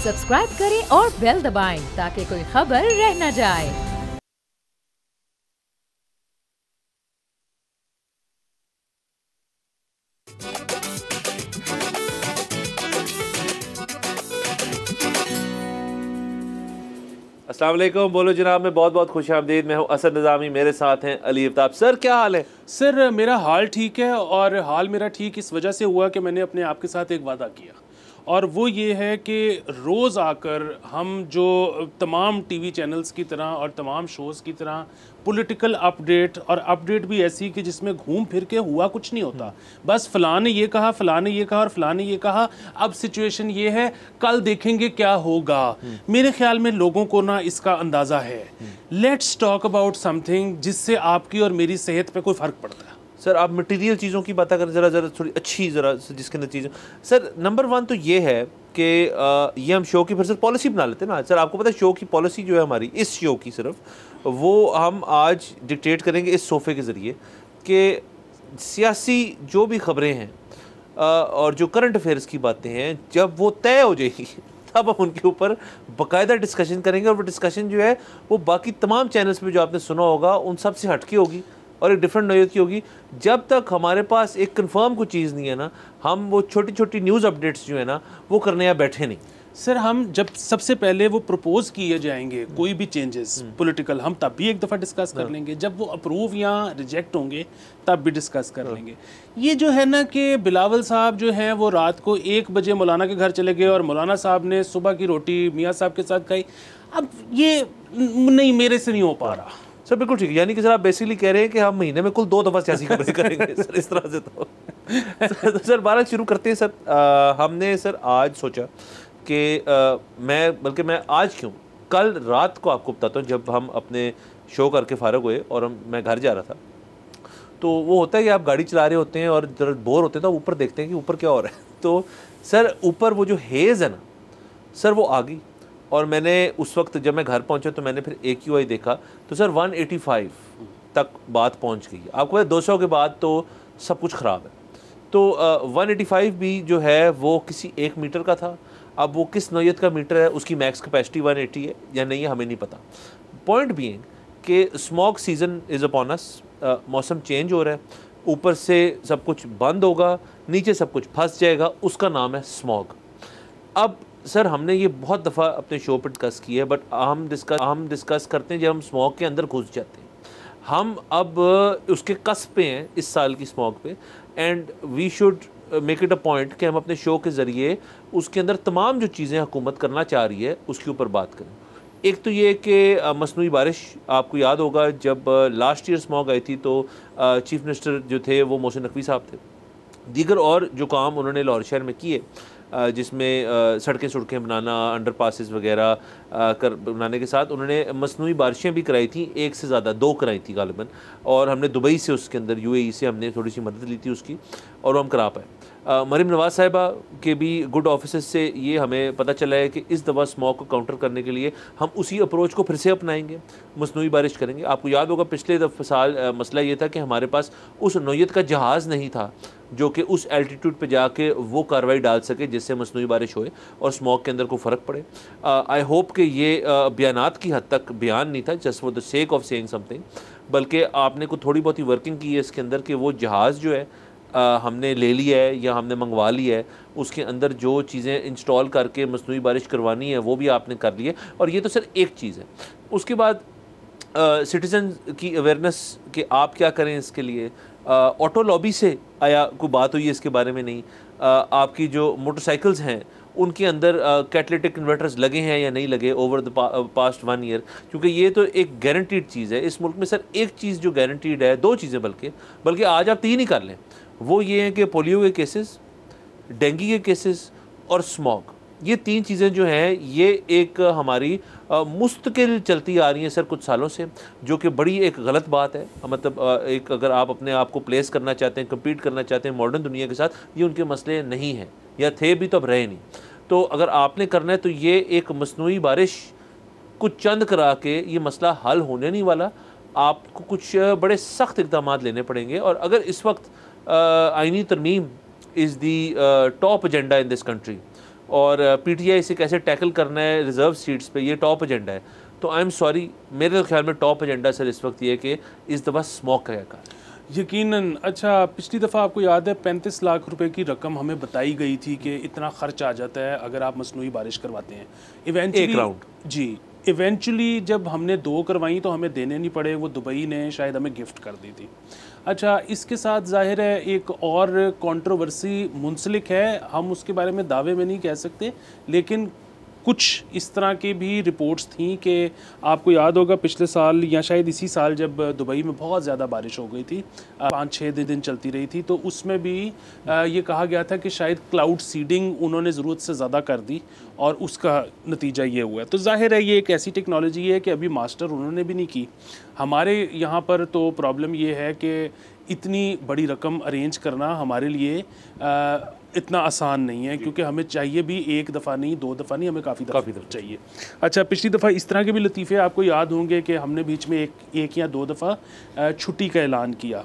Subscribe करें और bell दबाएं ताकि कोई खबर रह न जाए। अस्सलाम वालेकुम, बोलो जनाब, मैं बहुत बहुत खुश आमदीद। मैं हूँ असद निज़ामी, मेरे साथ हैं अली अफ्ताब। सर क्या हाल है? सर मेरा हाल ठीक है, और हाल मेरा ठीक इस वजह से हुआ कि मैंने अपने आप के साथ एक वादा किया, और वो ये है कि रोज़ आकर हम जो तमाम टीवी चैनल्स की तरह और तमाम शोज़ की तरह पॉलिटिकल अपडेट, और अपडेट भी ऐसी कि जिसमें घूम फिर के हुआ कुछ नहीं होता, बस फ़लाँ ने ये कहा, फ़लाँ ने ये कहा और फ़लाँ ने ये कहा, अब सिचुएशन ये है, कल देखेंगे क्या होगा। मेरे ख्याल में लोगों को ना इसका अंदाज़ा है। लेट्स टॉक अबाउट समथिंग जिससे आपकी और मेरी सेहत पे कोई फ़र्क पड़ता है। सर आप मटेरियल चीज़ों की बात करें, ज़रा थोड़ी अच्छी, ज़रा जिसके नतीजे। सर नंबर वन तो ये है कि ये हम शो की फिर से पॉलिसी बना लेते हैं ना। सर आपको पता है शो की पॉलिसी जो है हमारी, इस शो की सिर्फ वो हम आज डिक्टेट करेंगे इस सोफ़े के ज़रिए कि सियासी जो भी ख़बरें हैं और जो करंट अफेयर्स की बातें हैं, जब वो तय हो जाएगी तब हम उनके ऊपर बाकायदा डिस्कशन करेंगे। और वो डिस्कशन जो है वो बाकी तमाम चैनल्स पे जो आपने सुना होगा उन सब से हटके होगी और एक डिफरेंट नोयत की होगी। जब तक हमारे पास एक कंफर्म कोई चीज़ नहीं है ना, हम वो छोटी छोटी न्यूज़ अपडेट्स जो है ना वो करने यहाँ बैठे नहीं। सर हम जब सबसे पहले वो प्रपोज किए जाएंगे कोई भी चेंजेस पॉलिटिकल, हम तब भी एक दफ़ा डिस्कस कर लेंगे। जब वो अप्रूव या रिजेक्ट होंगे तब भी डिस्कस कर लेंगे। ये जो है ना कि बिलावल साहब जो हैं वो रात को 1 बजे मौलाना के घर चले गए और मौलाना साहब ने सुबह की रोटी मियाँ साहब के साथ खाई। अब ये नहीं, मेरे से नहीं हो पा रहा। सर बिल्कुल ठीक है, यानी कि सर आप बेसिकली कह रहे हैं कि हम महीने में कुल 2 दफ़ा सियासी खबरें करेंगे सर, इस तरह से तो सर बात शुरू करते हैं। सर हमने सर आज सोचा कि मैं आज क्यों, कल रात को आपको बताता हूँ, जब हम अपने शो करके फ़ारग हुए और मैं घर जा रहा था, तो वो होता है कि आप गाड़ी चला रहे होते हैं और जरा बोर होते हैं तो आप ऊपर देखते हैं कि ऊपर क्या हो रहा है। तो सर ऊपर वो जो हेज़ है ना सर वो आ गई, और मैंने उस वक्त जब मैं घर पहुंचा तो मैंने फिर AQI देखा तो सर 185 तक बात पहुंच गई। आपको पता 200 के बाद तो सब कुछ ख़राब है। तो 185 भी जो है वो किसी 1 मीटर का था। अब वो किस नौयत का मीटर है, उसकी मैक्स कैपेसिटी 180 है या नहीं है हमें नहीं पता। पॉइंट बीइंग कि smog season is upon us, मौसम चेंज हो रहा है, ऊपर से सब कुछ बंद होगा, नीचे सब कुछ फंस जाएगा, उसका नाम है स्मॉग। अब सर हमने ये बहुत दफ़ा अपने शो पर डिस्कस की है, बट हम डिस्कस करते हैं जब हम स्मॉग के अंदर घुस जाते हैं। हम अब उसके कस्ब पे हैं इस साल की स्मॉग पे, and we should make it a point कि हम अपने शो के ज़रिए उसके अंदर तमाम जो चीज़ें हुकूमत करना चाह रही है उसके ऊपर बात करें। एक तो ये कि मसनूई बारिश, आपको याद होगा जब लास्ट ईयर स्मॉग आई थी तो चीफ मिनिस्टर जो थे वो मोहसिन नकवी साहब थे। दीगर और जो काम उन्होंने लाहौर शहर में किए, जिसमें सड़कें बनाना, अंडर पासिस वगैरह बनाने के साथ उन्होंने मसनूई बारिशें भी कराई थी, 1 से ज़्यादा 2 कराई थी गालिबन, और हमने दुबई से उसके अंदर UAE से हमने थोड़ी सी मदद ली थी उसकी, और हम करा पाए। मरीम नवाज़ साहिबा के भी गुड ऑफिसर्स से ये हमें पता चला है कि इस दफ़ा स्मॉग को काउंटर करने के लिए हम उसी अप्रोच को फिर से अपनाएंगे, मसनूई बारिश करेंगे। आपको याद होगा पिछले साल मसला ये था कि हमारे पास उस नौयत का जहाज़ नहीं था जो कि उस एल्टीट्यूड पे जाके वो कार्रवाई डाल सके जिससे मसनूई बारिश होए और स्मॉग के अंदर को फ़र्क पड़े। आई होप कि ये बयानात की हद तक बयान नहीं था just for the sake of saying something, बल्कि आपने को थोड़ी बहुत ही वर्किंग की है इसके अंदर कि वो जहाज़ जो है हमने ले लिया है या हमने मंगवा लिया है, उसके अंदर जो चीज़ें इंस्टॉल करके मसनूई बारिश करवानी है वो भी आपने कर ली है। और ये तो सर एक चीज़ है। उसके बाद सिटीज़न की अवेयरनेस कि आप क्या करें इसके लिए। ऑटो लॉबी से आया कोई बात हुई है इसके बारे में नहीं। आपकी जो मोटरसाइकिल्स हैं उनके अंदर कैटलिटिक इन्वर्टर्स लगे हैं या नहीं लगे ओवर द पास्ट 1 ईयर, क्योंकि ये तो एक गारंटीड चीज़ है इस मुल्क में। सर एक चीज़ जो गारंटीड है, 2 चीज़ें बल्कि आज आप 3 ही कर लें, वो ये हैं कि पोलियो के केसेस, डेंगू के केसेस और स्मॉग। ये 3 चीज़ें जो हैं ये एक हमारी मुस्तकिल चलती आ रही हैं सर कुछ सालों से, जो कि बड़ी एक गलत बात है। मतलब एक अगर आप अपने आप को प्लेस करना चाहते हैं, कम्पीट करना चाहते हैं मॉडर्न दुनिया के साथ, ये उनके मसले नहीं हैं या थे भी तो अब रहे नहीं। तो अगर आपने करना है तो ये एक मसनूई बारिश कुछ चंद करा के ये मसला हल होने नहीं वाला। आपको कुछ बड़े सख्त इक़दाम लेने पड़ेंगे। और अगर इस वक्त आइनी तरमीम is the top agenda in this country, और पीटीआई से कैसे टैकल करना है रिजर्व सीट्स पे, ये टॉप एजेंडा है। तो आई एम सॉरी, मेरे ख्याल में टॉप एजेंडा सर इस वक्त ये है कि इस दफ़ा स्मोक का क्या। यकीनन। अच्छा, पिछली दफ़ा आपको याद है 35 लाख रुपए की रकम हमें बताई गई थी कि इतना खर्च आ जाता है अगर आप मसनूई बारिश करवाते हैं। इवेंचुअली एक राउंड जी, इवेंचुअली जब हमने 2 करवाई तो हमें देने नहीं पड़े, वो दुबई ने शायद हमें गिफ्ट कर दी थी। अच्छा, इसके साथ ज़ाहिर है एक और कंट्रोवर्सी मुंसलिक है, हम उसके बारे में दावे में नहीं कह सकते, लेकिन कुछ इस तरह की भी रिपोर्ट्स थी कि आपको याद होगा पिछले साल या शायद इसी साल जब दुबई में बहुत ज़्यादा बारिश हो गई थी, 5-6 दिन चलती रही थी, तो उसमें भी ये कहा गया था कि शायद क्लाउड सीडिंग उन्होंने ज़रूरत से ज़्यादा कर दी और उसका नतीजा ये हुआ। तो जाहिर है ये एक ऐसी टेक्नोलॉजी है कि अभी मास्टर उन्होंने भी नहीं की। हमारे यहाँ पर तो प्रॉब्लम ये है कि इतनी बड़ी रकम अरेंज करना हमारे लिए इतना आसान नहीं है, क्योंकि हमें चाहिए भी 1 दफ़ा नहीं, 2 दफ़ा नहीं, हमें काफ़ी दफ़ा चाहिए। अच्छा, पिछली दफ़ा इस तरह के भी लतीफ़े आपको याद होंगे कि हमने बीच में एक या 2 दफ़ा छुट्टी का ऐलान किया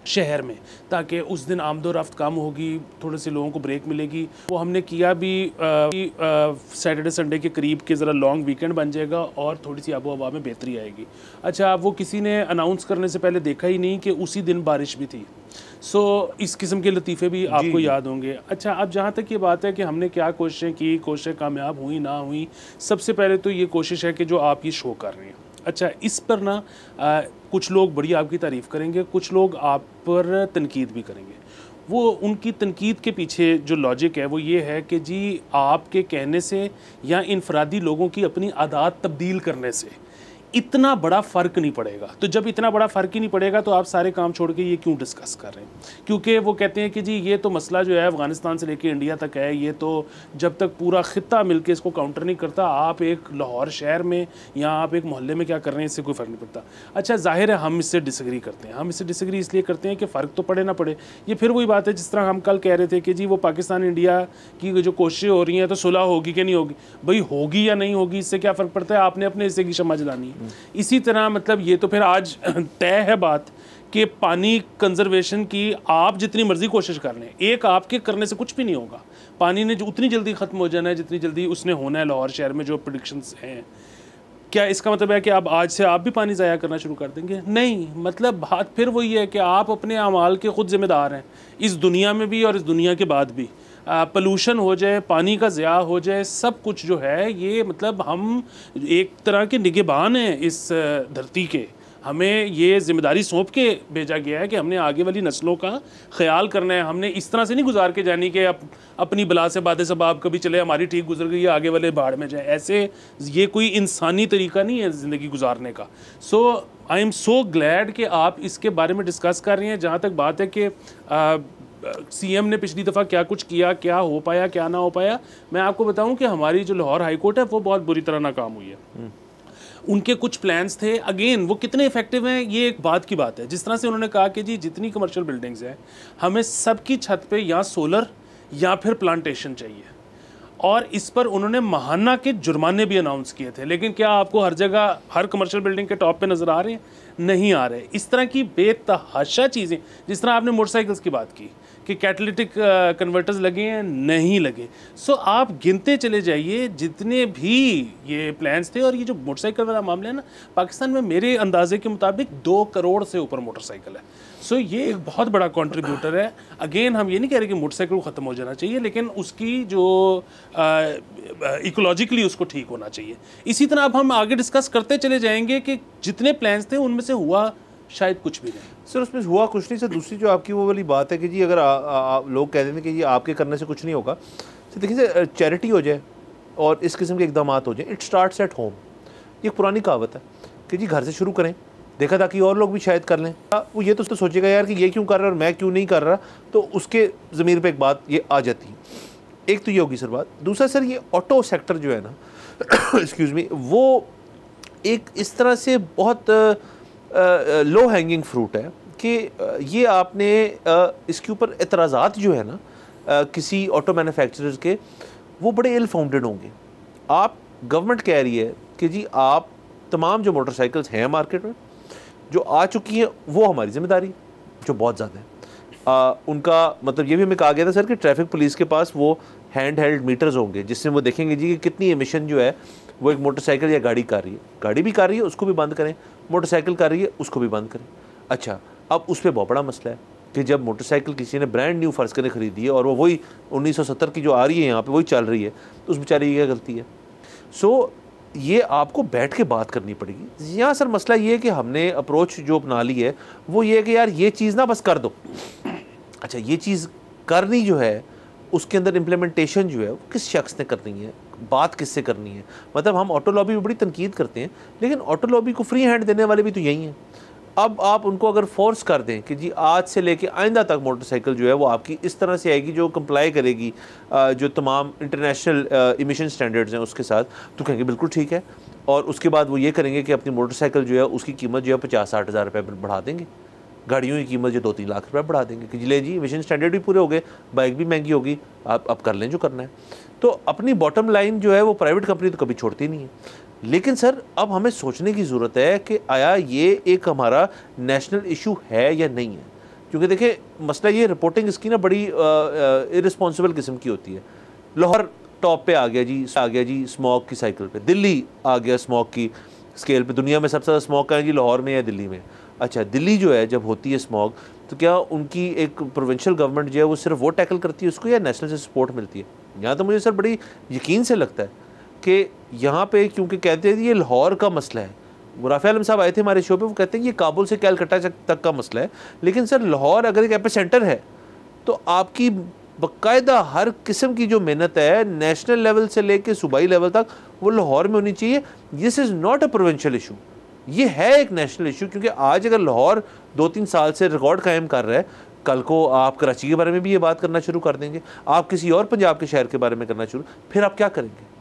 शहर में, ताकि उस दिन आमदोरफ्त कम होगी, थोड़े से लोगों को ब्रेक मिलेगी। वो हमने किया भी, सैटरडे संडे के करीब के ज़रा लॉन्ग वीकेंड बन जाएगा और थोड़ी सी आबो हवा में बेहतरी आएगी। अच्छा, वो किसी ने अनाउंस करने से पहले देखा ही नहीं कि उसी दिन बारिश भी थी। इस किस्म के लतीफ़े भी आपको याद होंगे। अच्छा, अब जहाँ तक ये बात है कि हमने क्या कोशिशें की, कोशिशें कामयाब हुई ना हुई, सबसे पहले तो ये कोशिश है कि जो आप ये शो कर रहे हैं, अच्छा, इस पर ना कुछ लोग बड़ी आपकी तारीफ़ करेंगे, कुछ लोग आप पर तनकीद भी करेंगे। वो उनकी तनकीद के पीछे जो लॉजिक है वो ये है कि जी आपके कहने से या इनफरादी लोगों की अपनी आदत तब्दील करने से इतना बड़ा फ़र्क नहीं पड़ेगा। तो जब इतना बड़ा फ़र्क ही नहीं पड़ेगा तो आप सारे काम छोड़ के ये क्यों डिस्कस कर रहे हैं? क्योंकि वो कहते हैं कि जी ये तो मसला जो है अफ़गानिस्तान से लेके इंडिया तक है, ये तो जब तक पूरा ख़ित्ता मिलके इसको काउंटर नहीं करता, आप एक लाहौर शहर में या आप एक मोहल्ले में क्या कर रहे हैं इससे कोई फ़र्क नहीं पड़ता। अच्छा, ज़ाहिर है हम इससे डिसएग्री करते हैं। हम इससे डिसएग्री इसलिए करते हैं कि फ़र्क तो पड़े ना पड़े। ये फिर वही बात है जिस तरह हम कल कह रहे थे कि जी वो पाकिस्तान इंडिया की जो कोशिशें हो रही हैं तो सुलह होगी कि नहीं होगी। भाई होगी या नहीं होगी इससे क्या फ़र्क पड़ता है, आपने अपने हिस्से की शम्मा जलानी है। इसी तरह मतलब ये तो फिर आज तय है बात कि पानी कंजर्वेशन की आप जितनी मर्जी कोशिश कर लें, एक आपके करने से कुछ भी नहीं होगा। पानी ने जो उतनी जल्दी ख़त्म हो जाना है जितनी जल्दी उसने होना है लाहौर शहर में जो प्रेडिक्शंस हैं। क्या इसका मतलब है कि अब आज से आप भी पानी ज़ाया करना शुरू कर देंगे? नहीं, मतलब बात फिर वही है कि आप अपने अमाल के ख़ुद ज़िम्मेदार हैं, इस दुनिया में भी और इस दुनिया के बाद भी। पोल्यूशन हो जाए, पानी का ज़िया हो जाए, सब कुछ जो है ये मतलब हम एक तरह के निगहबान हैं इस धरती के। हमें ये ज़िम्मेदारी सौंप के भेजा गया है कि हमने आगे वाली नस्लों का ख्याल करना है। हमने इस तरह से नहीं गुजार के जानी कि अपनी बला से बातें सब आप कभी चले हमारी ठीक गुजर गई है आगे वाले बाढ़ में जाए। ऐसे ये कोई इंसानी तरीका नहीं है ज़िंदगी गुजारने का। आई एम सो ग्लैड कि आप इसके बारे में डिस्कस कर रही हैं। जहाँ तक बात है कि सीएम ने पिछली दफ़ा क्या कुछ किया, क्या हो पाया, क्या ना हो पाया, मैं आपको बताऊं कि हमारी जो लाहौर हाई कोर्ट है वो बहुत बुरी तरह नाकाम हुई है। उनके कुछ प्लान्स थे, अगेन वो कितने इफेक्टिव हैं ये एक बात की बात है। जिस तरह से उन्होंने कहा कि जी जितनी कमर्शियल बिल्डिंग्स हैं हमें सबकी छत पे या सोलर या फिर प्लांटेशन चाहिए, और इस पर उन्होंने महाना के जुर्माने भी अनाउंस किए थे। लेकिन क्या आपको हर जगह हर कमर्शियल बिल्डिंग के टॉप पे नज़र आ रहे हैं? नहीं आ रहे। इस तरह की बेतहाशा चीज़ें, जिस तरह आपने मोटरसाइकिल्स की बात की कि कैटलिटिक कन्वर्टर्स लगे हैं, नहीं लगे। आप गिनते चले जाइए जितने भी ये प्लान्स थे। और ये जो मोटरसाइकिल वाला मामला है ना, पाकिस्तान में मेरे अंदाजे के मुताबिक 2 करोड़ से ऊपर मोटरसाइकिल है। ये एक बहुत बड़ा कंट्रीब्यूटर है। अगेन हम ये नहीं कह रहे कि मोटरसाइकिल को ख़त्म हो जाना चाहिए, लेकिन उसकी जो इकोलॉजिकली उसको ठीक होना चाहिए। इसी तरह अब हम आगे डिस्कस करते चले जाएंगे कि जितने प्लान्स थे उनमें से हुआ शायद कुछ भी नहीं। सर उसमें हुआ कुछ नहीं। सर दूसरी जो आपकी वो वाली बात है कि जी अगर लोग कहते हैं कि ये आपके करने से कुछ नहीं होगा, तो देखिए सर चैरिटी हो जाए और इस किस्म के इकदाम हो जाए, इट स्टार्ट्स एट होम। ये पुरानी कहावत है कि जी घर से शुरू करें, देखा था कि और लोग भी शायद कर लें। वो ये तो सोचेगा यार कि ये क्यों कर रहा है और मैं क्यों नहीं कर रहा, तो उसके ज़मीर पे एक बात ये आ जाती है। एक तो ये होगी सर बात। दूसरा सर ये ऑटो सेक्टर जो है ना एक्सक्यूज़ मी, वो एक इस तरह से बहुत लो हैंगिंग फ्रूट है कि ये आपने इसके ऊपर एतराज़ात जो है ना किसी ऑटो मैन्युफैक्चरर्स के, वो बड़े इल फाउंडेड होंगे। आप गवर्नमेंट कह रही है कि जी आप तमाम जो मोटरसाइकिल्स हैं मार्केट में जो आ चुकी हैं वो हमारी ज़िम्मेदारी, जो बहुत ज़्यादा है। उनका मतलब ये भी हमें कहा गया था सर कि ट्रैफिक पुलिस के पास वो हैंड हेल्ड मीटर्स होंगे जिससे वो देखेंगे जी कि कितनी एमिशन जो है वो एक मोटरसाइकिल या गाड़ी कर रही है, गाड़ी भी कर रही है उसको भी बंद करें, मोटरसाइकिल कर रही है उसको भी बंद करें। अच्छा, अब उस पर बहुत बड़ा मसला है कि जब मोटरसाइकिल किसी ने ब्रांड न्यू फ़र्ज़ करके ख़रीदी है और वो वही 1970 की जो आ रही है यहाँ पे वही चल रही है, तो उस बेचारे की क्या गलती है? सो ये आपको बैठ के बात करनी पड़ेगी। यहाँ सर मसला ये है कि हमने अप्रोच जो अपना ली है वो ये है कि यार ये चीज़ ना बस कर दो। अच्छा, ये चीज़ करनी जो है उसके अंदर इम्प्लीमेंटेशन जो है वो किस शख्स ने करनी है, बात किससे करनी है। मतलब हम ऑटो लॉबी में बड़ी तनकीद करते हैं लेकिन ऑटो लॉबी को फ्री हैंड देने वाले भी तो यही हैं। अब आप उनको अगर फोर्स कर दें कि जी आज से लेके आइंदा तक मोटरसाइकिल जो है वो आपकी इस तरह से आएगी जो कंप्लाई करेगी जो तमाम इंटरनेशनल इमिशन स्टैंडर्ड्स हैं उसके साथ, तो कहेंगे बिल्कुल ठीक है। और उसके बाद वो ये करेंगे कि अपनी मोटरसाइकिल जो है उसकी कीमत जो है 50-60 हज़ार रुपये बढ़ा देंगे, गाड़ियों की कीमत जो 2-3 लाख रुपये बढ़ा देंगे कि ले जी इमिशन स्टैंडर्ड भी पूरे हो गए, बाइक भी महंगी होगी, आप कर लें जो करना है। तो अपनी बॉटम लाइन जो है वो प्राइवेट कंपनी तो कभी छोड़ती नहीं है। लेकिन सर अब हमें सोचने की ज़रूरत है कि आया ये एक हमारा नेशनल इशू है या नहीं है, क्योंकि देखिए मसला ये रिपोर्टिंग इसकी ना बड़ी इररिस्पॉन्सिबल किस्म की होती है। लाहौर टॉप पे आ गया जी स्मॉग की साइकिल पे, दिल्ली आ गया स्मॉग की स्केल पे, दुनिया में सबसे ज़्यादा स्मॉग कहाँ है जी, लाहौर में या दिल्ली में। अच्छा, दिल्ली जो है जब होती है स्मॉग तो क्या उनकी एक प्रोविंशियल गवर्नमेंट जो है वो सिर्फ वो टैकल करती है उसको या नेशनल से सपोर्ट मिलती है? यहाँ तो मुझे सर बड़ी यकीन से लगता है कि यहाँ पे क्योंकि कहते हैं ये लाहौर का मसला है। मुराफ़े आलम साहब आए थे हमारे शो पे, वो कहते हैं ये काबुल से कैलकटा तक का मसला है, लेकिन सर लाहौर अगर एक एपिसेंटर है तो आपकी बाकायदा हर किस्म की जो मेहनत है नेशनल लेवल से लेके सूबाई लेवल तक वो लाहौर में होनी चाहिए। This is not a provincial issue, ये है एक नेशनल इशू। क्योंकि आज अगर लाहौर 2-3 साल से रिकॉर्ड कायम कर रहा है, कल को आप कराची के बारे में भी ये बात करना शुरू कर देंगे, आप किसी और पंजाब के शहर के बारे में करना शुरू, फिर आप क्या करेंगे?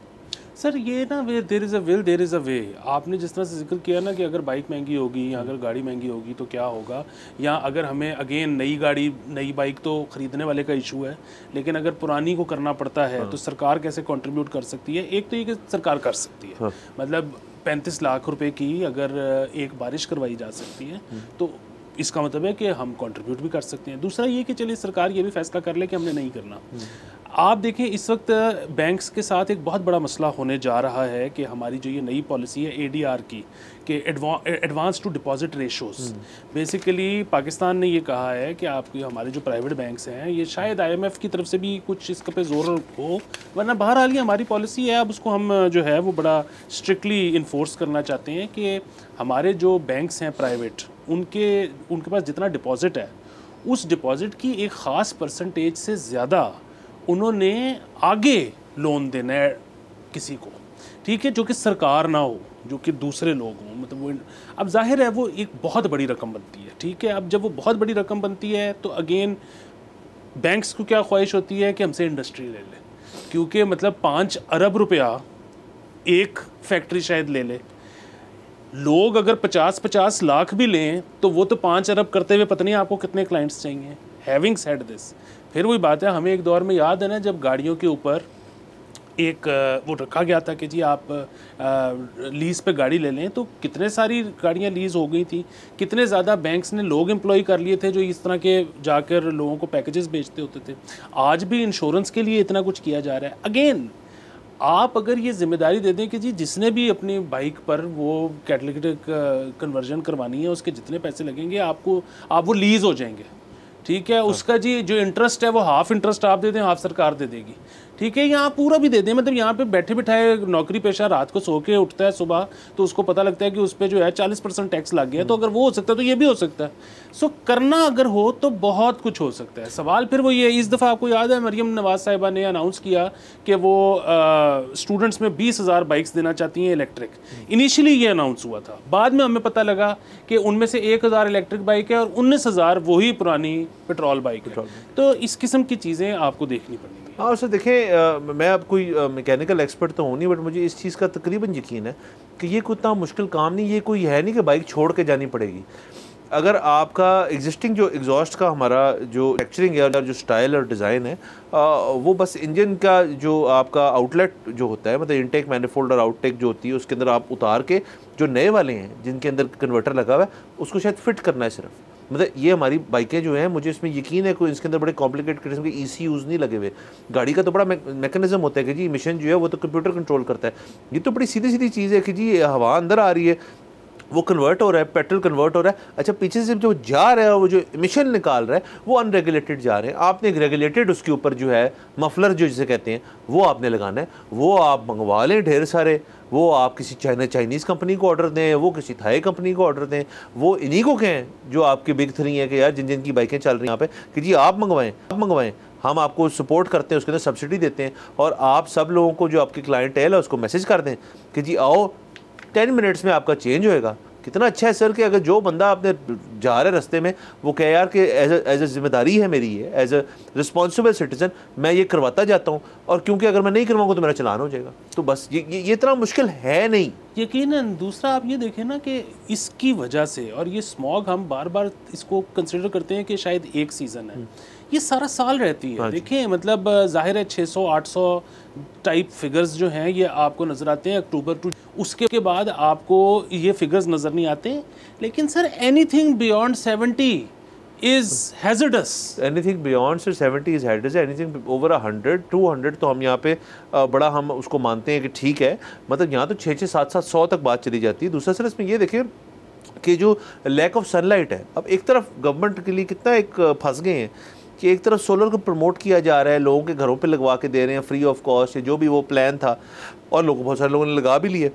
सर ये ना way there is a will there is a way. आपने जिस तरह से जिक्र किया ना कि अगर बाइक महंगी होगी या अगर गाड़ी महंगी होगी तो क्या होगा, या अगर हमें अगेन नई गाड़ी नई बाइक तो ख़रीदने वाले का इशू है, लेकिन अगर पुरानी को करना पड़ता है तो सरकार कैसे कंट्रीब्यूट कर सकती है? एक तो ये कि सरकार कर सकती है, मतलब 35 लाख रुपए की अगर एक बारिश करवाई जा सकती है तो इसका मतलब है कि हम कंट्रीब्यूट भी कर सकते हैं। दूसरा ये कि चलिए सरकार ये भी फैसला कर ले कि हमने नहीं करना। आप देखें इस वक्त बैंक्स के साथ एक बहुत बड़ा मसला होने जा रहा है कि हमारी जो ये नई पॉलिसी है ADR की कि advance to deposit ratios, basically Pakistan ने ये कहा है कि आपके हमारे जो प्राइवेट बैंक्स हैं ये शायद IMF की तरफ से भी कुछ इसके पे जोर हो, वरना बहरहाल ये हमारी पॉलिसी है। अब उसको हम जो है वो बड़ा स्ट्रिक्टली इन्फोर्स करना चाहते हैं कि हमारे जो बैंक्स हैं प्राइवेट उनके पास जितना डिपॉजिट है उस डिपॉजिट की एक ख़ास परसेंटेज से ज़्यादा उन्होंने आगे लोन देना है किसी को, ठीक है, जो कि सरकार ना हो, जो कि दूसरे लोग हों। मतलब वो अब जाहिर है वो एक बहुत बड़ी रकम बनती है, ठीक है। अब जब वो बहुत बड़ी रकम बनती है तो अगेन बैंक्स को क्या ख्वाहिश होती है कि हमसे इंडस्ट्री ले ले, क्योंकि मतलब 5 अरब रुपया एक फैक्ट्री शायद ले ले। लोग अगर 50-50 लाख भी लें तो वो तो 5 अरब करते हुए पता नहीं आपको कितने क्लाइंट्स चाहिए। हैविंग सेड दिस, फिर वही बात है, हमें एक दौर में याद है ना जब गाड़ियों के ऊपर एक वो रखा गया था कि जी आप लीज़ पे गाड़ी ले लें, तो कितने सारी गाड़ियाँ लीज़ हो गई थी, कितने ज़्यादा बैंक्स ने लोग एम्प्लॉय कर लिए थे जो इस तरह के जाकर लोगों को पैकेजेस बेचते होते थे। आज भी इंश्योरेंस के लिए इतना कुछ किया जा रहा है। अगेन आप अगर ये जिम्मेदारी दे दें कि जी जिसने भी अपनी बाइक पर वो कैटलिटिक कन्वर्जन करवानी है उसके जितने पैसे लगेंगे आप वो लीज़ हो जाएंगे, ठीक है। उसका जी जो इंटरेस्ट है वो हाफ इंटरेस्ट आप दे दें, हाफ सरकार दे देगी, ठीक है। यहाँ पूरा भी दे दें, मतलब यहाँ पे बैठे बिठाए नौकरी पेशा रात को सो के उठता है सुबह तो उसको पता लगता है कि उस पर जो है 40% टैक्स लग गया, तो अगर वो हो सकता है तो ये भी हो सकता है। सो करना अगर हो तो बहुत कुछ हो सकता है। सवाल फिर वो ये, इस दफ़ा आपको याद है मरियम नवाज साहिबा ने अनाउंस किया कि वो स्टूडेंट्स में 20,000 बाइक्स देना चाहती हैं इलेक्ट्रिक। इनिशियली ये अनाउंस हुआ था, बाद में हमें पता लगा कि उनमें से 1,000 इलेक्ट्रिक बाइक है और 19,000 वही पुरानी पेट्रोल बाइक है। तो इस किस्म की चीज़ें आपको देखनी पड़ेंगी। हाँ सर, देखें मैं अब कोई मैकेनिकल एक्सपर्ट तो हूँ नहीं, बट मुझे इस चीज़ का तकरीबन यकीन है कि ये कोई इतना मुश्किल काम नहीं, ये कोई है नहीं कि बाइक छोड़ के जानी पड़ेगी। अगर आपका एग्जिस्टिंग जो एग्जॉस्ट का हमारा जो टेक्चरिंग है और जो स्टाइल और डिज़ाइन है वो बस इंजन का जो आपका आउटलेट जो होता है, मतलब इनटेक मैनिफोल्ड और आउटटेक जो होती है उसके अंदर आप उतार के जो नए वाले हैं जिनके अंदर कन्वर्टर लगा हुआ है उसको शायद फिट करना है सिर्फ। मतलब ये हमारी बाइकें जो हैं, मुझे इसमें यकीन है कोई इसके अंदर बड़े कॉम्प्लिकेटेड किस्म के ECUs नहीं लगे हुए। गाड़ी का तो बड़ा मैकेनिज्म होता है कि जी मिशन जो है वो तो कंप्यूटर कंट्रोल करता है। ये तो बड़ी सीधी सीधी चीज़ है कि जी हवा अंदर आ रही है, वो कन्वर्ट हो रहा है, पेट्रोल कन्वर्ट हो रहा है। अच्छा, पीछे से जो जा रहा है, वो जो इमिशन निकाल रहा है वो अनरेगुलेटेड जा रहे हैं। आपने एक रेगुलेटेड उसके ऊपर जो है मफलर जो जिसे कहते हैं वो आपने लगाना है। वो आप मंगवा लें ढेर सारे, वो आप किसी चाइनीज़ कंपनी को ऑर्डर दें, वो किसी थाई कंपनी को ऑर्डर दें, वो इन्हीं को कहें जो आपके बिग 3 हैं कि यार जिन जिन की बाइकें चल रही हैं यहाँ पे कि जी आप मंगवाएं, हम आपको सपोर्ट करते हैं, उसके अंदर सब्सिडी देते हैं। और आप सब लोगों को जो आपके क्लाइंटेल है उसको मैसेज कर दें कि जी आओ 10 मिनट्स में आपका चेंज होएगा। कितना अच्छा है सर कि अगर जो बंदा आपने जा रहे रास्ते में वो कहे यार कि एज ए जिम्मेदारी है मेरी, है एज ए रिस्पॉन्सिबल सिटीज़न मैं ये करवाता जाता हूँ, और क्योंकि अगर मैं नहीं करवाऊँगा तो मेरा चलान हो जाएगा। तो बस ये इतना मुश्किल है नहीं यकीनन। दूसरा आप ये देखें ना कि इसकी वजह से, और ये स्मॉग हम बार बार इसको कंसिडर करते हैं कि शायद एक सीज़न है, ये सारा साल रहती है। देखिए मतलब जाहिर है 600-800 टाइप फिगर्स जो हैं ये आपको नज़र आते हैं अक्टूबर टू, उसके बाद आपको ये फिगर्स नज़र नहीं आते। लेकिन sir anything beyond 70 is हैज़र्डस। Anything beyond 70 is हैज़र्डस। Anything over 100-200 तो हम यहाँ पे बड़ा हम उसको मानते हैं कि ठीक है, मतलब यहाँ तो 600-700 तक बात चली जाती है। दूसरा सर इसमें ये देखिए कि जो लैक ऑफ सनलाइट है, अब एक तरफ गवर्नमेंट के लिए कितना एक फंस गए हैं कि एक तरफ सोलर को प्रमोट किया जा रहा है, लोगों के घरों पे लगवा के दे रहे हैं फ्री ऑफ कॉस्ट, जो भी वो प्लान था, और बहुत सारे लोगों ने लगा भी लिए।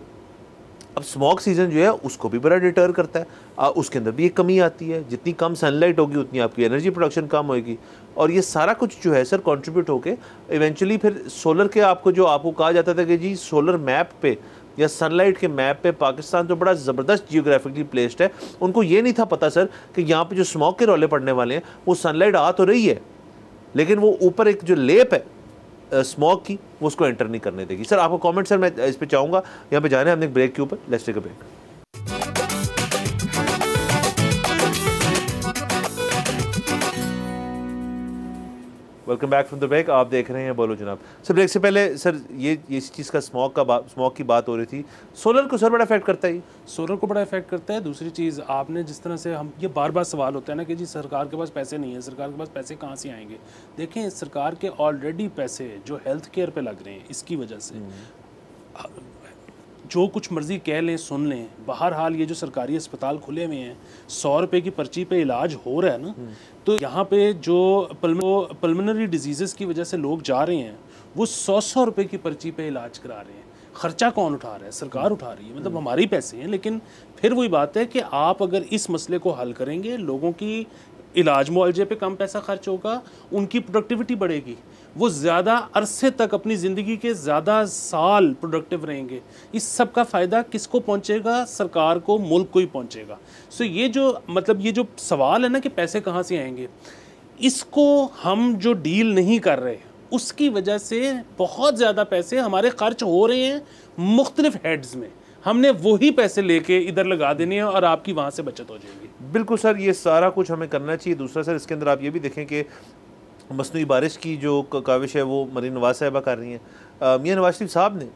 अब स्मॉग सीज़न जो है उसको भी बड़ा डिटर करता है, उसके अंदर भी एक कमी आती है। जितनी कम सनलाइट होगी उतनी आपकी एनर्जी प्रोडक्शन कम होगी, और ये सारा कुछ जो है सर कंट्रीब्यूट होके इवेंचुअली फिर सोलर के आपको कहा जाता था कि जी सोलर मैप पे या सनलाइट के मैप पे पाकिस्तान तो बड़ा ज़बरदस्त जियोग्राफिकली प्लेस्ड है। उनको ये नहीं था पता सर कि यहाँ पे जो स्मॉग के रोले पड़ने वाले हैं वो सनलाइट आ तो रही है, लेकिन वो ऊपर एक जो लेप है स्मॉग की वो उसको एंटर नहीं करने देगी। सर आपको कमेंट सर मैं इस पे चाहूँगा, यहाँ पे जाने हमने एक ब्रेक के ऊपर, let's take a break. Welcome back from the break. आप देख रहे हैं बोलो जनाब। सर ब्रेक से पहले सर ये इस चीज़ का स्मॉग की बात हो रही थी, सोलर को सर बड़ा इफेक्ट करता है। सोलर को बड़ा इफेक्ट करता है। दूसरी चीज़ आपने जिस तरह से हम ये बार बार सवाल होता है ना कि जी सरकार के पास पैसे नहीं है, सरकार के पास पैसे कहाँ से आएंगे। देखें सरकार के ऑलरेडी पैसे जो हेल्थ केयर पे लग रहे हैं इसकी वजह से जो कुछ मर्जी कह लें सुन लें, बहरहाल ये जो सरकारी अस्पताल खुले हुए हैं 100 रुपये की पर्ची पे इलाज हो रहा है ना, तो यहाँ पे जो पल्मोनरी डिजीज़ की वजह से लोग जा रहे हैं वो 100 रुपये की पर्ची पे इलाज करा रहे हैं। ख़र्चा कौन उठा रहा है? सरकार उठा रही है, मतलब हमारे पैसे हैं। लेकिन फिर वही बात है कि आप अगर इस मसले को हल करेंगे, लोगों की इलाज मुआवजे पे कम पैसा खर्च होगा, उनकी प्रोडक्टिविटी बढ़ेगी, वो ज़्यादा अरसे तक अपनी ज़िंदगी के ज़्यादा साल प्रोडक्टिव रहेंगे। इस सब का फ़ायदा किसको पहुँचेगा? सरकार को, मुल्क को ही पहुँचेगा। सो ये जो मतलब ये जो सवाल है ना कि पैसे कहाँ से आएंगे, इसको हम जो डील नहीं कर रहे उसकी वजह से बहुत ज़्यादा पैसे हमारे खर्च हो रहे हैं मुख्तलिफ हेड्स में। हमने वही पैसे लेके इधर लगा देने हैं और आपकी वहाँ से बचत हो जाएगी। बिल्कुल सर, ये सारा कुछ हमें करना चाहिए। दूसरा सर इसके अंदर आप ये भी देखें कि मसनूई बारिश की जो काविश है वो मरीन नवाज साहिबा कर रही हैं। मियां नवाज शरीफ साहब ने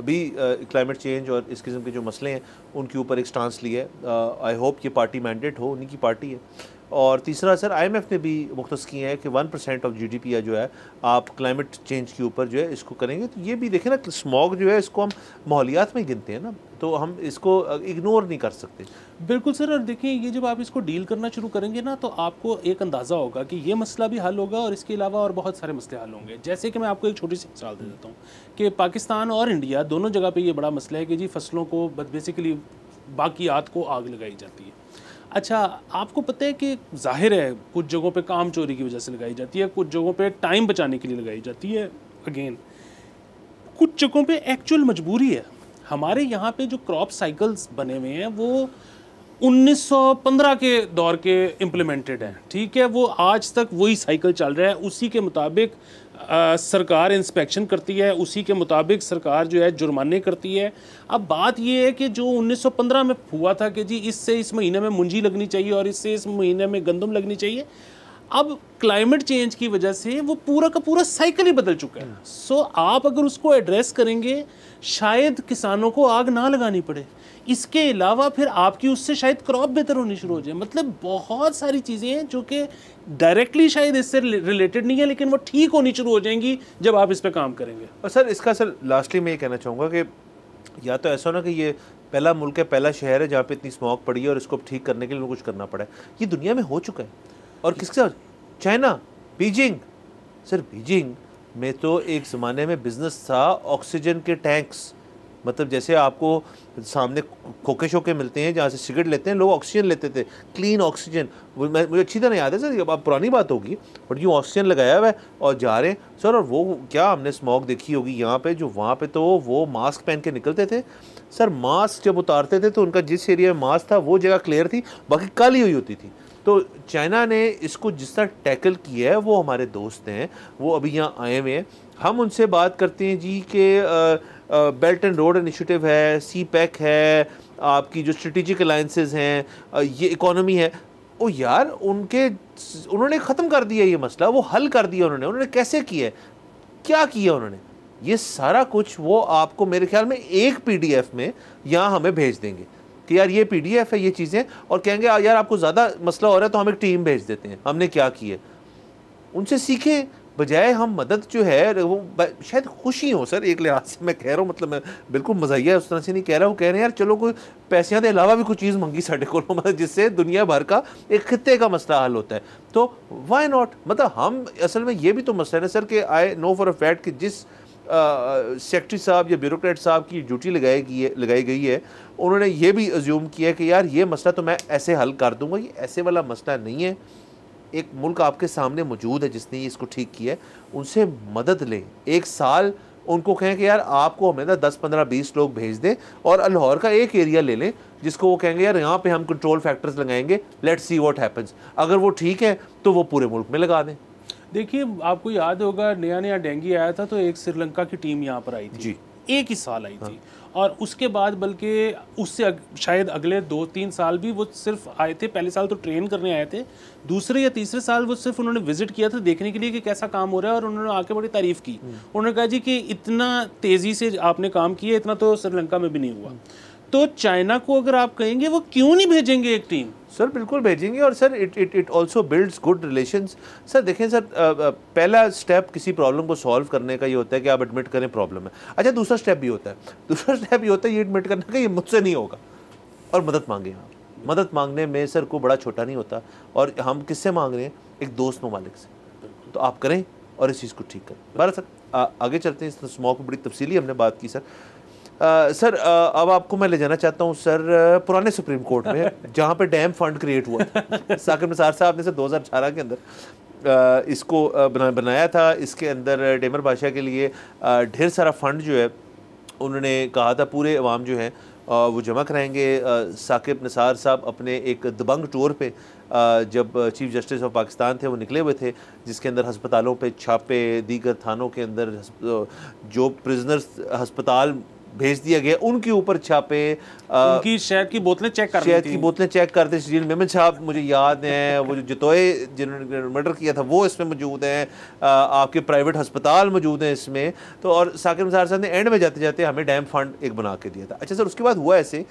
भी क्लाइमेट चेंज और इस किस्म के जो मसले हैं उनके ऊपर एक स्टांस लिया है। आई होप ये पार्टी मैंडेट हो, उन्हीं की पार्टी है। और तीसरा सर IMF ने भी मुख्तस किए हैं कि 1% ऑफ GDP या जो है आप क्लाइमेट चेंज के ऊपर जो है इसको करेंगे। तो ये भी देखें ना, स्मॉग जो है इसको हम माहौलियात में गिनते हैं ना, तो हम इसको इग्नोर नहीं कर सकते। बिल्कुल सर। और देखिए ये जब आप इसको डील करना शुरू करेंगे ना तो आपको एक अंदाज़ा होगा कि ये मसला भी हल होगा और इसके अलावा और बहुत सारे मसले हल होंगे। जैसे कि मैं आपको एक छोटी सी मिसाल दे देता हूँ कि पाकिस्तान और इंडिया दोनों जगह पे ये बड़ा मसला है कि जी फसलों को बेसिकली बाकियात को आग लगाई जाती है। अच्छा, आपको पता है कि जाहिर है कुछ जगहों पे काम चोरी की वजह से लगाई जाती है, कुछ जगहों पे टाइम बचाने के लिए लगाई जाती है, अगेन कुछ जगहों पे एक्चुअल मजबूरी है। हमारे यहाँ पे जो क्रॉप साइकिल्स बने हुए हैं वो 1915 के दौर के इम्प्लीमेंटेड हैं, ठीक है। वो आज तक वही साइकिल चल रहा है, उसी के मुताबिक सरकार इंस्पेक्शन करती है, उसी के मुताबिक सरकार जो है जुर्माने करती है। अब बात ये है कि जो 1915 में हुआ था कि जी इससे इस महीने में मुंजी लगनी चाहिए और इससे इस महीने में गंदम लगनी चाहिए, अब क्लाइमेट चेंज की वजह से वो पूरा का पूरा साइकिल ही बदल चुका है। सो आप अगर उसको एड्रेस करेंगे शायद किसानों को आग ना लगानी पड़े, इसके अलावा फिर आपकी उससे शायद क्रॉप बेहतर होनी शुरू हो जाए। मतलब बहुत सारी चीज़ें हैं जो कि डायरेक्टली शायद इससे रिलेटेड नहीं है, लेकिन वो ठीक होनी शुरू हो जाएंगी जब आप इस पर काम करेंगे। और सर इसका सर लास्टली मैं ये कहना चाहूँगा कि या तो ऐसा हो ना कि ये पहला मुल्क है, पहला शहर है जहाँ पे इतनी स्मॉग पड़ी है और इसको ठीक करने के लिए कुछ करना पड़ा है। ये दुनिया में हो चुका है। और किसके साथ? China, Beijing. सर बीजिंग में तो एक ज़माने में बिज़नेस था ऑक्सीजन के टैंक्स, मतलब जैसे आपको सामने खोखे शोके मिलते हैं जहाँ से सिगरेट लेते हैं, लोग ऑक्सीजन लेते थे, क्लीन ऑक्सीजन। मुझे अच्छी तरह याद है सर, अब पुरानी बात होगी बट यूँ ऑक्सीजन लगाया हुआ है और जा रहे हैं सर। और वो क्या हमने स्मॉग देखी होगी यहाँ पे, जो वहाँ पे तो वो मास्क पहन के निकलते थे सर। मास्क जब उतारते थे तो उनका जिस एरिया में मास्क था वो जगह क्लियर थी, बाकी काली हुई होती थी। तो चाइना ने इसको जिस तरह टैकल किया है, वो हमारे दोस्त हैं, वो अभी यहाँ आए हुए हैं। हम उनसे बात करते हैं जी कि बेल्ट एंड रोड इनिशिएटिव है, सी पैक है, आपकी जो स्ट्रेटेजिक अलाइंसेस हैं, ये इकोनॉमी है। ओ यार उन्होंने ख़त्म कर दिया ये मसला, वो हल कर दिया उन्होंने कैसे किया है, क्या किया उन्होंने, ये सारा कुछ वो आपको मेरे ख्याल में एक PDF में यहाँ हमें भेज देंगे कि यार ये PDF है, ये चीज़ें, और कहेंगे यार आपको ज़्यादा मसला हो रहा है तो हम एक टीम भेज देते हैं, हमने क्या किया। उनसे सीखें, बजाय हम मदद जो है वो शायद खुशी हो सर, एक लिहाज से मैं कह रहा हूँ, मतलब मैं बिल्कुल मज़ाहिया उस तरह से नहीं कह रहा हूँ, कह रहे हैं यार चलो कोई पैसों के अलावा भी कुछ चीज़ मंगी साढ़े को, मतलब जिससे दुनिया भर का एक खित्ते का मसला हल होता है, तो वाई नॉट। मतलब हम असल में ये भी तो मसला है ना सर कि I know for a fact कि जिस सेक्रेटरी साहब या ब्यूरोक्रेट साहब की ड्यूटी लगाई गई है, उन्होंने ये भी अज्यूम किया कि यार ये मसला तो मैं ऐसे हल कर दूंगा। ये ऐसे वाला मसला नहीं है। एक मुल्क आपके सामने मौजूद है जिसने ये इसको ठीक किया है, उनसे मदद लें। एक साल उनको कहें कि यार आपको हमें ना 10, 15, 20 लोग भेज दें और लाहौर का एक एरिया ले लें जिसको वो कहेंगे यार यहाँ पे हम कंट्रोल फैक्टर्स लगाएंगे, लेट्स सी व्हाट हैपेंस। अगर वो ठीक है तो वो पूरे मुल्क में लगा दें। देखिए आपको याद होगा नया डेंगू आया था तो एक श्रीलंका की टीम यहाँ पर आई थी जी, एक ही साल आई थी। और उसके बाद बल्कि उससे शायद अगले 2-3 साल भी वो सिर्फ आए थे। पहले साल तो ट्रेन करने आए थे, दूसरे या तीसरे साल वो सिर्फ उन्होंने विजिट किया था देखने के लिए कि कैसा काम हो रहा है, और उन्होंने आके बड़ी तारीफ़ की। उन्होंने कहा जी कि इतना तेज़ी से आपने काम किया, इतना तो श्रीलंका में भी नहीं हुआ। तो चाइना को अगर आप कहेंगे वो क्यों नहीं भेजेंगे एक टीम? सर बिल्कुल भेजेंगे, और sir it also builds good relations. Sir देखें सर, पहला स्टेप किसी प्रॉब्लम को सॉल्व करने का ये होता है कि आप एडमिट करें प्रॉब्लम है। अच्छा दूसरा स्टेप भी होता है, ये एडमिट करने का ये मुझसे नहीं होगा और मदद मांगे। आप मदद मांगने में सर को बड़ा छोटा नहीं होता, और हम किससे मांग रहे हैं? एक दोस्त ममालिक से। तो आप करें और इस चीज़ को ठीक करें। बारह सर आगे चलते हैं। इस स्मॉग की बड़ी तफसीली हमने बात की सर। सर अब आपको मैं ले जाना चाहता हूँ सर पुराने सुप्रीम कोर्ट में, जहाँ पे डैम फंड क्रिएट हुआ था। साकिब निसार साहब ने सर 2018 के अंदर इसको बनाया था। इसके अंदर डेमर बादशाह के लिए ढेर सारा फंड जो है उन्होंने कहा था पूरे अवाम जो है वो जमा कराएंगे। साकिब निसार साहब अपने एक दबंग टूर पे जब चीफ जस्टिस ऑफ पाकिस्तान थे वो निकले हुए थे, जिसके अंदर हस्पतालों पे छापे, दीगर थानों के अंदर जो प्रिजनर्स हस्पताल भेज दिया गया उनके ऊपर छापे, उनकी शहद की बोतलें चेक कर शहद की बोतलें चेक करते। शरीर मेमन साहब मुझे याद हैं, वो जो जतोए जिन्होंने मर्डर किया था वो इसमें मौजूद हैं, आपके प्राइवेट हस्पताल मौजूद हैं इसमें। तो और साकिब निसार साहब ने एंड में जाते जाते हमें डैम फंड एक बना के दिया था। अच्छा सर, उसके बाद हुआ ऐसे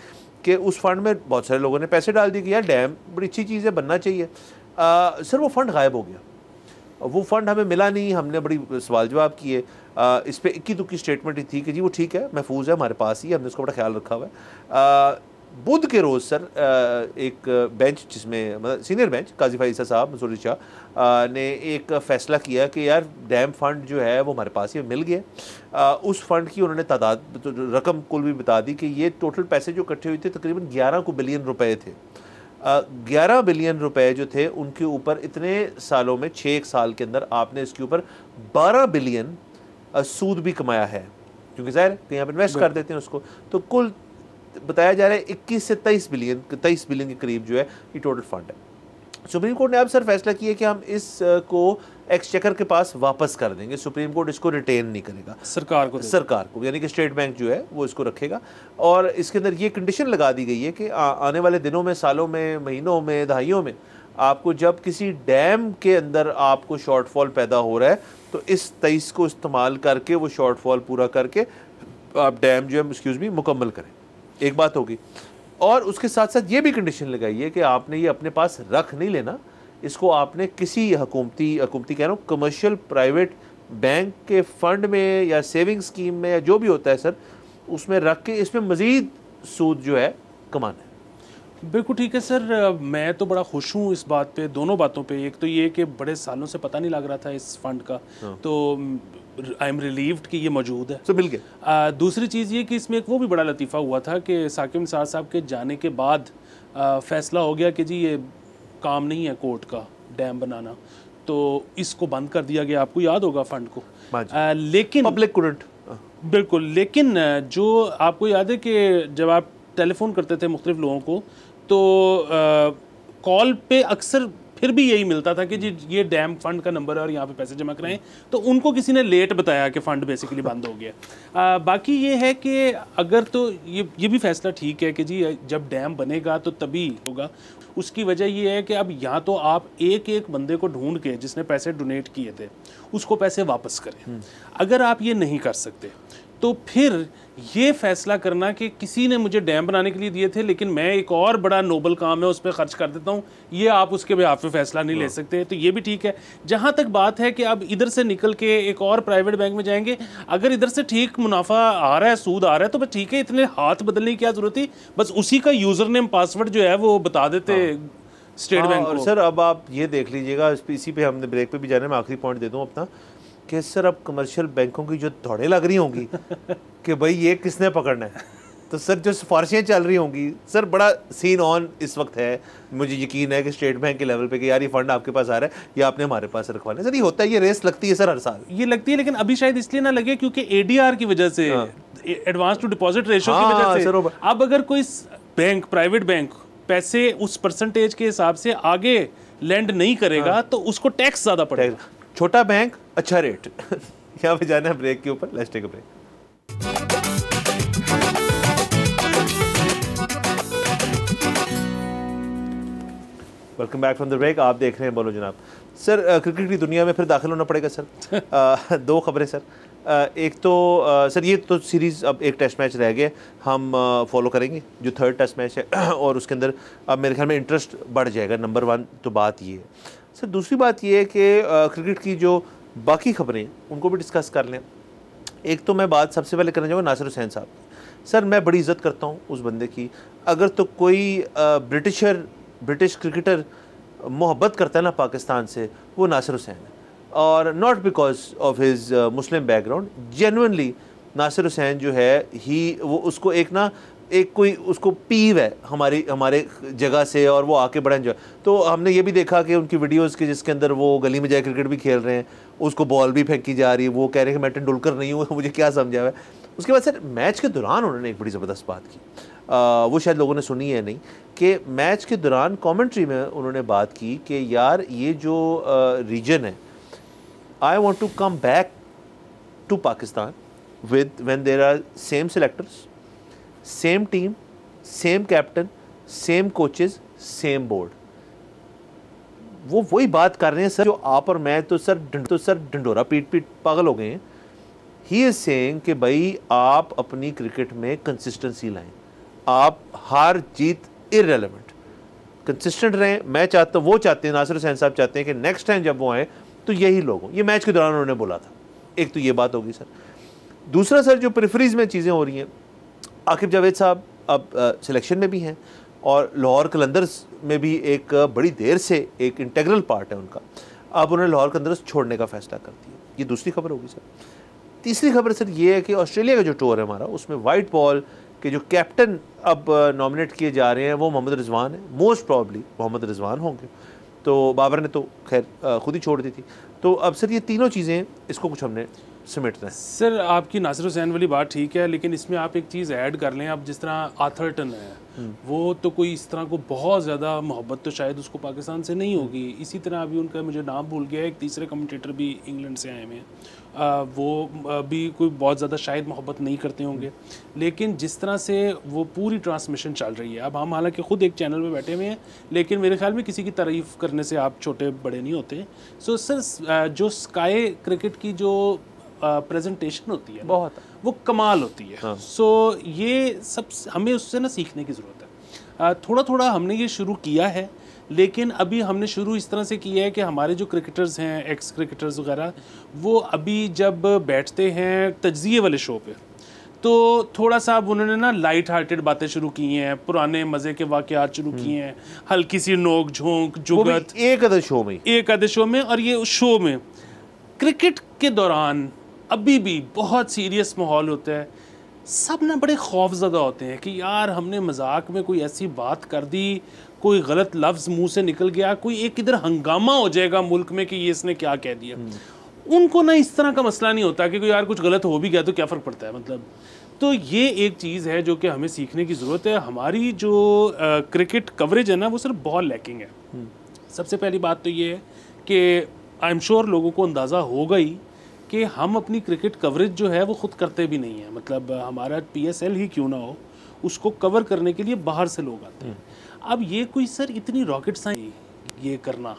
कि उस फंड में बहुत सारे लोगों ने पैसे डाल दिए कि यार डैम बड़ी अच्छी चीज़ है, बनना चाहिए। सर वो फ़ंड गायब हो गया, वो फ़ंड हमें मिला नहीं। हमने बड़ी सवाल जवाब किए। इस पर इक्की दुक्की स्टेटमेंट ही थी कि जी वो ठीक है, महफूज है, हमारे पास ही, हमने उसका बड़ा ख्याल रखा हुआ है। बुध के रोज़ सर एक बेंच, जिसमें मतलब सीनियर बेंच काजी फाइसा साहब मंसूरी शाह ने एक फ़ैसला किया कि यार डैम फंड जो है वो हमारे पास ही मिल गया। उस फंड की उन्होंने तादाद रकम कुल भी बता दी कि ये टोटल पैसे जो इकट्ठे हुए थे तकरीबन 11 बिलियन रुपए थे। 11 बिलियन रुपए जो थे उनके ऊपर इतने सालों में 6 साल के अंदर आपने इसके ऊपर 12 बिलियन सूद भी कमाया है, क्योंकि ज़ाहिर कहीं आप इन्वेस्ट कर देते हैं उसको। तो कुल बताया जा रहा है 21 से 23 बिलियन के करीब जो है ये टोटल फंड है। सुप्रीम कोर्ट ने अब सर फैसला किया कि हम इसको एक्सचेकर के पास वापस कर देंगे। सुप्रीम कोर्ट इसको रिटेन नहीं करेगा, सरकार को, यानी कि स्टेट बैंक जो है वो इसको रखेगा। और इसके अंदर ये कंडीशन लगा दी गई है कि आने वाले दिनों में, सालों में, महीनों में, दहाइयों में आपको जब किसी डैम के अंदर आपको शॉर्टफॉल पैदा हो रहा है तो इस 23 को इस्तेमाल करके वो शॉर्टफॉल पूरा करके आप डैम जो है एक्सक्यूज़ मी मुकम्मल करें। एक बात होगी। और उसके साथ साथ ये भी कंडीशन लगाई है कि आपने ये अपने पास रख नहीं लेना, इसको आपने किसी हुकूमती कह रहा हूँ कमर्शियल प्राइवेट बैंक के फंड में या सेविंग स्कीम में या जो भी होता है सर, उसमें रख के इसमें मज़ीद सूद जो है कमाना है। बिल्कुल ठीक है सर। मैं तो बड़ा खुश हूँ इस बात पे, दोनों बातों पे। एक तो ये कि बड़े सालों से पता नहीं लग रहा था इस फंड का, तो आई एम रिलीव्ड कि ये मौजूद है। तो मिल गया। दूसरी चीज़ ये कि इसमें एक वो भी बड़ा लतीफ़ा हुआ था कि साकिब निसार साहब के जाने के बाद फ़ैसला हो गया कि जी ये काम नहीं है कोर्ट का डैम बनाना, तो इसको बंद कर दिया गया। आपको याद होगा फंड को। लेकिन पब्लिक कुडंट, बिल्कुल, लेकिन जो आपको याद है कि जब आप टेलीफोन करते थे मुख्तलिफ लोगों को तो कॉल पे अक्सर फिर भी यही मिलता था कि जी ये डैम फंड का नंबर है और यहाँ पे पैसे जमा कराएं, तो उनको किसी ने लेट बताया कि फ़ंड बेसिकली बंद हो गया। बाकी ये है कि अगर तो ये भी फैसला ठीक है कि जी जब डैम बनेगा तो तभी होगा। उसकी वजह ये है कि अब यहाँ तो आप एक एक बंदे को ढूंढ के जिसने पैसे डोनेट किए थे उसको पैसे वापस करें। अगर आप ये नहीं कर सकते तो फिर ये फैसला करना कि किसी ने मुझे डैम बनाने के लिए दिए थे लेकिन मैं एक और बड़ा नोबल काम है उस पर खर्च कर देता हूँ, ये आप उसके बेहाफ पे फैसला नहीं ले सकते। तो ये भी ठीक है। जहाँ तक बात है कि अब इधर से निकल के एक और प्राइवेट बैंक में जाएंगे, अगर इधर से ठीक मुनाफा आ रहा है, सूद आ रहा है, तो बस ठीक है, इतने हाथ बदलने की क्या जरूरत थी, बस उसी का यूज़र नेम पासवर्ड जो है वो बता देते स्टेट बैंक को। सर अब आप ये देख लीजिएगा, इसी पे हमने ब्रेक पे भी जाना है, मैं आखिरी पॉइंट दे दूँ अपना कि सर अब कमर्शियल बैंकों की जो दौड़ें लग रही होंगी कि भाई ये किसने पकड़ना है, तो सर जो सिफारिशें चल रही होंगी, सर बड़ा सीन ऑन इस वक्त है। मुझे यकीन है कि स्टेट बैंक के लेवल पे कि यार ये फंड आपके पास आ रहा है या आपने हमारे पास रखवाना है। सर ये होता है, ये रेस लगती है सर हर साल, ये लगती है, लेकिन अभी शायद इसलिए ना लगे क्योंकि ADR की वजह से, एडवांस टू डिपॉजिट रेशो की वजह से। अब अगर कोई बैंक, प्राइवेट बैंक पैसे उस परसेंटेज के हिसाब से आगे लैंड नहीं करेगा तो उसको टैक्स ज़्यादा पड़ेगा। छोटा बैंक अच्छा रेट। यहाँ पे जाना है ब्रेक के ऊपर, let's take a break. Welcome back from the break. आप देख रहे हैं बोलो जनाब। सर क्रिकेट की दुनिया में फिर दाखिल होना पड़ेगा सर। दो खबरें सर। एक तो सर ये तो सीरीज़ अब एक टेस्ट मैच रह गया, हम फॉलो करेंगे जो थर्ड टेस्ट मैच है और उसके अंदर अब मेरे ख्याल में इंटरेस्ट बढ़ जाएगा। नंबर 1 तो बात ये है सर। दूसरी बात ये है कि क्रिकेट की जो बाकी खबरें उनको भी डिस्कस कर लें। एक तो मैं बात सबसे पहले करना चाहूँगा नासिर हुसैन साहब की। सर मैं बड़ी इज़्ज़त करता हूँ उस बंदे की। अगर तो कोई ब्रिटिश क्रिकेटर मोहब्बत करता है ना पाकिस्तान से, वो नासिर हुसैन है। और not because of his Muslim background, genuinely Nasser Hussain जो है वो उसको एक कोई उसको पीव है हमारे जगह से, और वो आके बड़ा एंजॉय। तो हमने ये भी देखा कि उनकी वीडियोस के जिसके अंदर वो गली में जाए क्रिकेट भी खेल रहे हैं, उसको बॉल भी फेंकी जा रही है, वो कह रहे हैं कि मैं टेंडुलकर नहीं हूँ, मुझे क्या समझा हुआ है। उसके बाद सर मैच के दौरान उन्होंने एक बड़ी ज़बरदस्त बात की, वो शायद लोगों ने सुनी है नहीं, कि मैच के दौरान कॉमेंट्री में उन्होंने बात की कि यार ये जो रीजन है, I want to come back to Pakistan with when there are same selectors, same team, same captain, same coaches, same board. वो वही बात कर रहे हैं सर जो आप और मैं तो सर ढंडोरा पीट पागल हो गए हैं। ही इज सेइंग कि भाई आप अपनी क्रिकेट में कंसिस्टेंसी लाएं, आप हार जीत इररेलेवेंट, कंसिस्टेंट रहें। मैं चाहता हूँ, वो चाहते हैं, नासिर हुसैन साहब चाहते हैं कि नेक्स्ट टाइम जब वो आए तो यही लोग हों। ये मैच के दौरान उन्होंने बोला था। एक तो ये बात होगी सर। दूसरा सर जो प्रेफरीज में चीज़ें हो रही हैं, आकिब जावेद साहब अब सिलेक्शन में भी हैं और लाहौर कलंदर्स में भी एक बड़ी देर से एक इंटेग्रल पार्ट है उनका। अब उन्होंने लाहौर कलंदर्स छोड़ने का फैसला कर दिया। ये दूसरी खबर होगी सर। तीसरी खबर सर ये है कि ऑस्ट्रेलिया का जो टूर है हमारा, उसमें वाइट बॉल के जो कैप्टन अब नॉमिनेट किए जा रहे हैं वो मोहम्मद रिजवान है। मोस्ट प्रॉब्ली मोहम्मद रिजवान होंगे। तो बाबर ने तो खैर खुद ही छोड़ दी थी। तो अब सर ये तीनों चीज़ें, इसको कुछ हमने समेटना है। सर आपकी नासिर हुसैन वाली बात ठीक है, लेकिन इसमें आप एक चीज़ ऐड कर लें। अब जिस तरह आर्थरटन है, वो तो कोई इस तरह को बहुत ज़्यादा मोहब्बत तो शायद उसको पाकिस्तान से नहीं होगी। इसी तरह अभी उनका मुझे नाम भूल गया, एक तीसरे कमेंटेटर भी इंग्लैंड से आए हुए हैं, वो भी कोई बहुत ज़्यादा शायद मोहब्बत नहीं करते होंगे, लेकिन जिस तरह से वो पूरी ट्रांसमिशन चल रही है, अब हम हालांकि ख़ुद एक चैनल पे बैठे हुए हैं, लेकिन मेरे ख्याल में किसी की तारीफ़ करने से आप छोटे बड़े नहीं होते। सो सर जो स्काई क्रिकेट की जो प्रेजेंटेशन होती है बहुत वो कमाल होती है। हाँ। सो ये सब हमें उससे ना सीखने की ज़रूरत है। थोड़ा थोड़ा हमने ये शुरू किया है, लेकिन अभी हमने शुरू इस तरह से किया है कि हमारे जो क्रिकेटर्स हैं, एक्स क्रिकेटर्स वगैरह, वो अभी जब बैठते हैं तज्ज़िये वाले शो पे, तो थोड़ा सा अब उन्होंने ना लाइट हार्टेड बातें शुरू की हैं, पुराने मज़े के वाक़यात शुरू किए हैं, हल्की सी नोक झोंक जुगत एक आधे शो में। और ये उस शो में क्रिकेट के दौरान अभी भी बहुत सीरियस माहौल होता है। सब ना बड़े खौफज़दा होते हैं कि यार हमने मजाक में कोई ऐसी बात कर दी, कोई गलत लफ्ज़ मुंह से निकल गया, कोई एक इधर हंगामा हो जाएगा मुल्क में कि ये इसने क्या कह दिया। उनको ना इस तरह का मसला नहीं होता कि कोई यार कुछ गलत हो भी गया तो क्या फ़र्क पड़ता है, मतलब। तो ये एक चीज़ है जो कि हमें सीखने की ज़रूरत है। हमारी जो क्रिकेट कवरेज है ना, वो सिर्फ बहुत लैकिंग है। सबसे पहली बात तो ये है कि आई एम श्योर लोगों को अंदाज़ा होगा ही कि हम अपनी क्रिकेट कवरेज जो है वो ख़ुद करते भी नहीं है। मतलब हमारा PSL ही क्यों ना हो, उसको कवर करने के लिए बाहर से लोग आते हैं। अब ये कोई सर इतनी रॉकेट साइंस ये करना,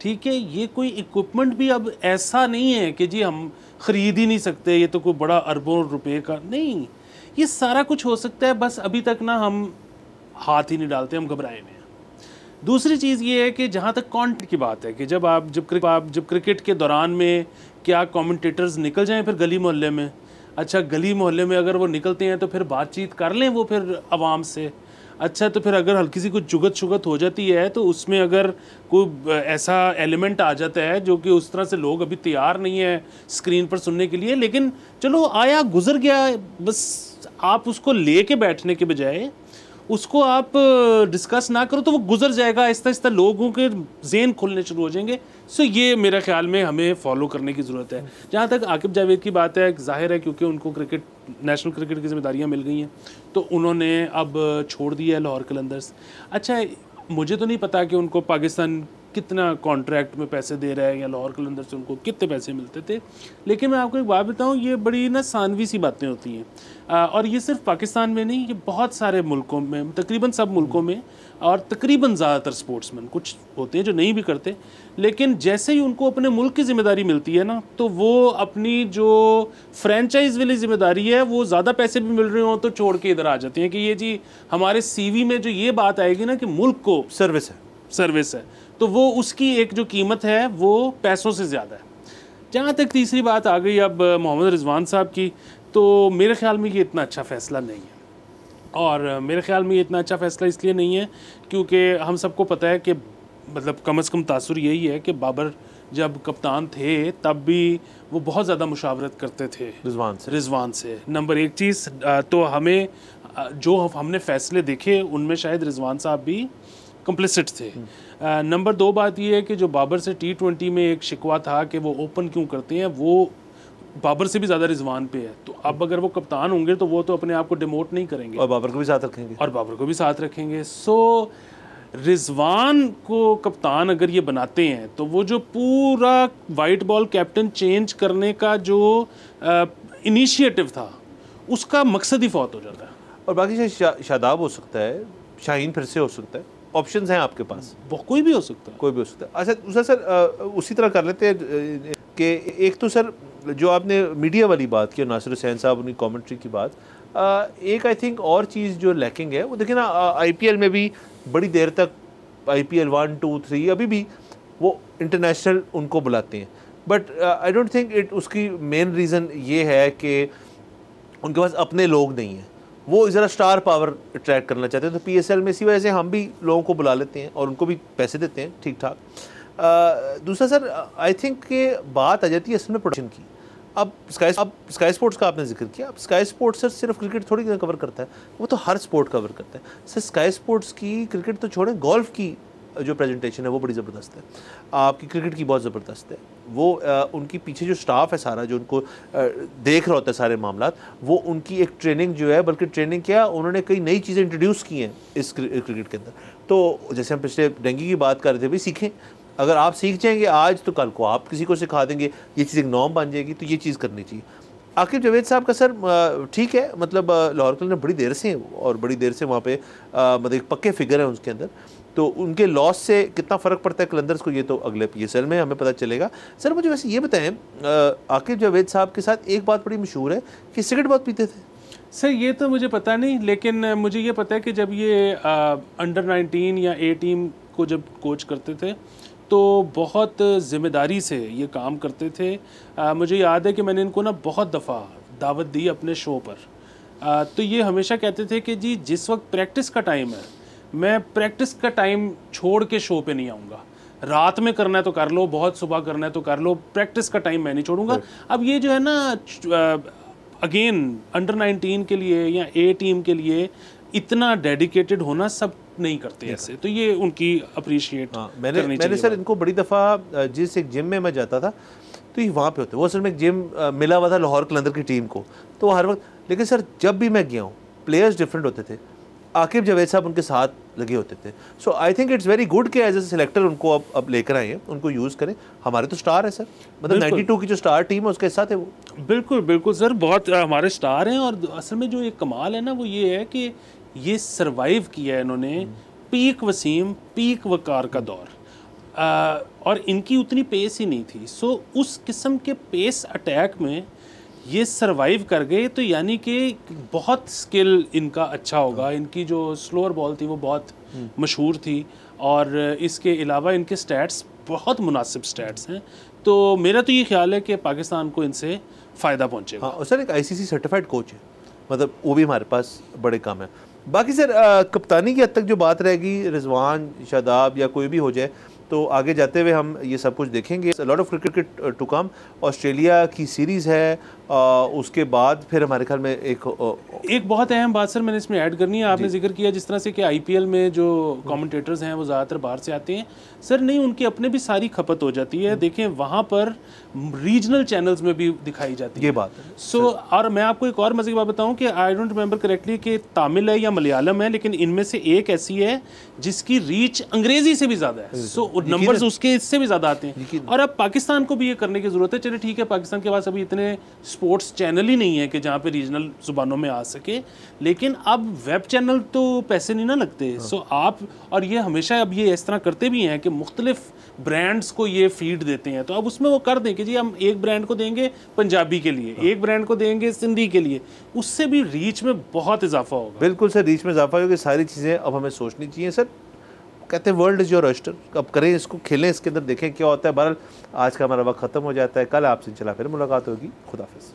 ठीक है, ये कोई इक्विपमेंट भी अब ऐसा नहीं है कि जी हम ख़रीद ही नहीं सकते, ये तो कोई बड़ा अरबों रुपए का नहीं, ये सारा कुछ हो सकता है, बस अभी तक ना हम हाथ ही नहीं डालते, हम घबराए हुए हैं। दूसरी चीज़ ये है कि जहाँ तक कंटेंट की बात है कि जब क्रिकेट के दौरान में क्या कमेंटेटर्स निकल जाएं फिर गली मोहल्ले में, अच्छा गली मोहल्ले में अगर वो निकलते हैं तो फिर बातचीत कर लें वो फिर आवाम से, अच्छा तो फिर अगर हल्की सी कुछ जुगत शुगत हो जाती है तो उसमें अगर कोई ऐसा एलिमेंट आ जाता है जो कि उस तरह से लोग अभी तैयार नहीं है स्क्रीन पर सुनने के लिए, लेकिन चलो आया गुजर गया, बस आप उसको ले के बैठने के बजाय उसको आप डिस्कस ना करो तो वो गुजर जाएगा, आहिस्ता आहिस्ता लोगों के ज़हन खुलने शुरू हो जाएंगे। सो ये मेरे ख्याल में हमें फॉलो करने की ज़रूरत है। जहाँ तक आकिब जावेद की बात है, जाहिर है क्योंकि उनको क्रिकेट नेशनल क्रिकेट की जिम्मेदारियाँ मिल गई हैं तो उन्होंने अब छोड़ दिया है लाहौर कलंदर्स। अच्छा मुझे तो नहीं पता कि उनको पाकिस्तान कितना कॉन्ट्रैक्ट में पैसे दे रहा है या लाहौर कलंदर से उनको कितने पैसे मिलते थे, लेकिन मैं आपको एक बात बताऊं, ये बड़ी ना सानवी सी बातें होती हैं और ये सिर्फ पाकिस्तान में नहीं, ये बहुत सारे मुल्कों में, तकरीबन सब मुल्कों में, और तकरीबन ज़्यादातर स्पोर्ट्समैन, कुछ होते हैं जो नहीं भी करते, लेकिन जैसे ही उनको अपने मुल्क की ज़िम्मेदारी मिलती है ना तो वो अपनी जो फ्रेंचाइज वाली ज़िम्मेदारी है, वो ज़्यादा पैसे भी मिल रहे हों तो छोड़ के इधर आ जाते हैं कि ये जी हमारे CV में जो ये बात आएगी ना कि मुल्क को सर्विस है तो वो उसकी एक जो कीमत है वो पैसों से ज़्यादा है। जहाँ तक तीसरी बात आ गई अब मोहम्मद रिजवान साहब की, तो मेरे ख़्याल में ये इतना अच्छा फ़ैसला नहीं है, और मेरे ख़्याल में ये इतना अच्छा फ़ैसला इसलिए नहीं है क्योंकि हम सबको पता है कि मतलब कम से कम तासुर यही है कि बाबर जब कप्तान थे तब भी वो बहुत ज़्यादा मुशावरत करते थे रिजवान से। नंबर एक चीज़ तो हमें जो हमने फ़ैसले देखे उनमें शायद रिजवान साहब भी कंप्लिसिट थे। नंबर 2 बात ये है कि जो बाबर से T20 में एक शिकवा था कि वो ओपन क्यों करते हैं, वो बाबर से भी ज़्यादा रिजवान पे है, तो अब अगर वो कप्तान होंगे तो वो तो अपने आप को डिमोट नहीं करेंगे और बाबर को भी साथ रखेंगे सो रिजवान को कप्तान अगर ये बनाते हैं तो वो जो पूरा वाइट बॉल कैप्टन चेंज करने का जो इनिशिएटिव था उसका मकसद ही फौत हो जाता है। और बाकी शादाब हो सकता है, शाहीन फिर से हो सकता है, ऑप्शंस हैं आपके पास, कोई भी हो सकता है। अच्छा दूसरा सर उसी तरह कर लेते हैं कि एक तो सर जो आपने मीडिया वाली बात की, नासिर हुसैन साहब उनकी कमेंट्री की बात, एक आई थिंक और चीज़ जो लैकिंग है वो देखिए ना, IPL में भी बड़ी देर तक IPL 1, 2, 3 अभी भी वो इंटरनेशनल उनको बुलाते हैं, but I don't think it उसकी मेन रीज़न ये है कि उनके पास अपने लोग नहीं हैं, वो ज़रा स्टार पावर अट्रैक्ट करना चाहते हैं, तो PSL में इसी वजह से हम भी लोगों को बुला लेते हैं और उनको भी पैसे देते हैं ठीक ठाक। दूसरा सर आई थिंक कि बात आ जाती है असल में प्रोडक्शन की। अब स्काई स्पोर्ट्स का आपने जिक्र किया, अब स्काई स्पोर्ट्स सर सिर्फ क्रिकेट थोड़ी कवर करता है, वो तो हर स्पोर्ट कवर करता है सर। स्काई स्पोर्ट्स की क्रिकेट तो छोड़ें, गोल्फ की जो प्रेजेंटेशन है वो बड़ी ज़बरदस्त है, आपकी क्रिकेट की बहुत ज़बरदस्त है, वो उनकी पीछे जो स्टाफ है सारा जो उनको देख रहा होता है सारे मामलात, वो उनकी एक ट्रेनिंग जो है, बल्कि ट्रेनिंग क्या उन्होंने कई नई चीज़ें इंट्रोड्यूस की हैं इस क्रिकेट के अंदर। तो जैसे हम पिछले डेंगू की बात कर रहे थे, भाई सीखें, अगर आप सीख जाएंगे आज तो कल को आप किसी को सिखा देंगे, ये चीज़ एक नॉर्म बन जाएगी, तो ये चीज़ करनी चाहिए। आकिब जावेद साहब का सर ठीक है, मतलब लाहौर कलंदर बड़ी देर से और बड़ी देर से वहाँ पे मतलब एक पक्के फिगर हैं उसके अंदर, तो उनके लॉस से कितना फ़र्क पड़ता है कलंदर्स को, ये तो अगले PSL में हमें पता चलेगा। सर मुझे वैसे ये बताएं, आकिब जावेद साहब के साथ एक बात बड़ी मशहूर है कि सिगरेट बहुत पीते थे। सर ये तो मुझे पता नहीं, लेकिन मुझे ये पता है कि जब ये अंडर 19 या A टीम को जब कोच करते थे तो बहुत ज़िम्मेदारी से ये काम करते थे। मुझे याद है कि मैंने इनको ना बहुत दफ़ा दावत दी अपने शो पर। तो ये हमेशा कहते थे कि जी जिस वक्त प्रैक्टिस का टाइम है, मैं प्रैक्टिस का टाइम छोड़ के शो पे नहीं आऊँगा। रात में करना है तो कर लो, बहुत सुबह करना है तो कर लो, प्रैक्टिस का टाइम मैं नहीं छोड़ूंगा। अब ये जो है ना अगेन अंडर 19 के लिए या A टीम के लिए इतना डेडिकेटेड होना सब नहीं करते ऐसे, तो ये उनकी अप्रिशिएट मैंने सर इनको बड़ी दफ़ा जिस एक जिम में मैं जाता था तो ये वहाँ पे होते, वो असल में एक जिम मिला हुआ था लाहौर कलंदर की टीम को, तो हर वक्त, लेकिन सर जब भी मैं गया हूँ प्लेयर्स डिफरेंट होते थे, आकिब जावेद साहब उनके साथ लगे होते थे। So I think it's very good कि एज ए सिलेक्टर उनको अब लेकर आए हैं, उनको यूज़ करें। हमारे तो स्टार है सर, मतलब 92 की जो स्टार टीम है उसके साथ है वो। बिल्कुल बिल्कुल सर, बहुत हमारे स्टार हैं। और असल में जो एक कमाल है ना वो ये है कि ये सरवाइव किया है इन्होंने पीक वसीम, पीक वकार का दौर, और इनकी उतनी पेस ही नहीं थी। सो उस किस्म के पेस अटैक में ये सरवाइव कर गए, तो यानी कि बहुत स्किल इनका अच्छा होगा। इनकी जो स्लोअर बॉल थी वो बहुत मशहूर थी, और इसके अलावा इनके स्टैट्स बहुत मुनासिब स्टैट्स हैं। तो मेरा तो ये ख्याल है कि पाकिस्तान को इनसे फ़ायदा पहुँचेगा। हाँ, और सर एक ICC सर्टिफाइड कोच है, मतलब वो भी हमारे पास बड़े कम है। बाकी सर कप्तानी की हद तक जो बात रहेगी, रिजवान, शादाब या कोई भी हो जाए, तो आगे जाते हुए हम ये सब कुछ देखेंगे। Lot of cricket to come. Australia की सीरीज़ है, उसके बाद फिर हमारे ख्याल में एक बहुत अहम बात सर मैंने इसमें ऐड करनी है। आपने जिक्र किया जिस तरह से कि IPL में जो कमेंटेटर्स हैं वो ज़्यादातर बाहर से आते हैं। सर नहीं, उनकी अपने भी सारी खपत हो जाती है। देखें वहाँ पर रीजनल चैनल्स में भी दिखाई जाती है ये बात। सो और मैं आपको एक और मज़े की बात बताऊँ कि आई डोंट रिमेंबर करेक्टली कि तमिल है या मलयालम है, लेकिन इनमें से एक ऐसी है जिसकी रीच अंग्रेज़ी से भी ज़्यादा है। सो नंबर्स उसके इससे भी ज़्यादा आते हैं। और अब पाकिस्तान को भी ये करने की ज़रूरत है। चलिए ठीक है, पाकिस्तान के पास अभी इतने स्पोर्ट्स चैनल ही नहीं है कि जहाँ पे रीजनल ज़ुबानों में आ सके, लेकिन अब वेब चैनल तो पैसे नहीं ना लगते। सो आप, और ये हमेशा अब ये इस तरह करते भी हैं कि मुख्तलिफ ब्रांड्स को ये फीड देते हैं, तो अब उसमें वो कर दें कि जी हम एक ब्रांड को देंगे पंजाबी के लिए, एक ब्रांड को देंगे सिंधी के लिए, उससे भी रीच में बहुत इजाफा होगा। बिल्कुल सर, रीच में इजाफा होगा। सारी चीज़ें अब हमें सोचनी चाहिए सर। कहते हैं वर्ल्ड इज़ योर ऑयस्टर, अब करें इसको, खेलें इसके अंदर, देखें क्या होता है। बहरहाल आज का हमारा वक्त ख़त्म हो जाता है, कल आपसे इंशाल्लाह फिर मुलाकात होगी। खुदाफिज़।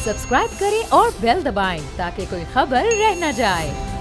सब्सक्राइब करें और बेल दबाएं ताकि कोई खबर रह न जाए।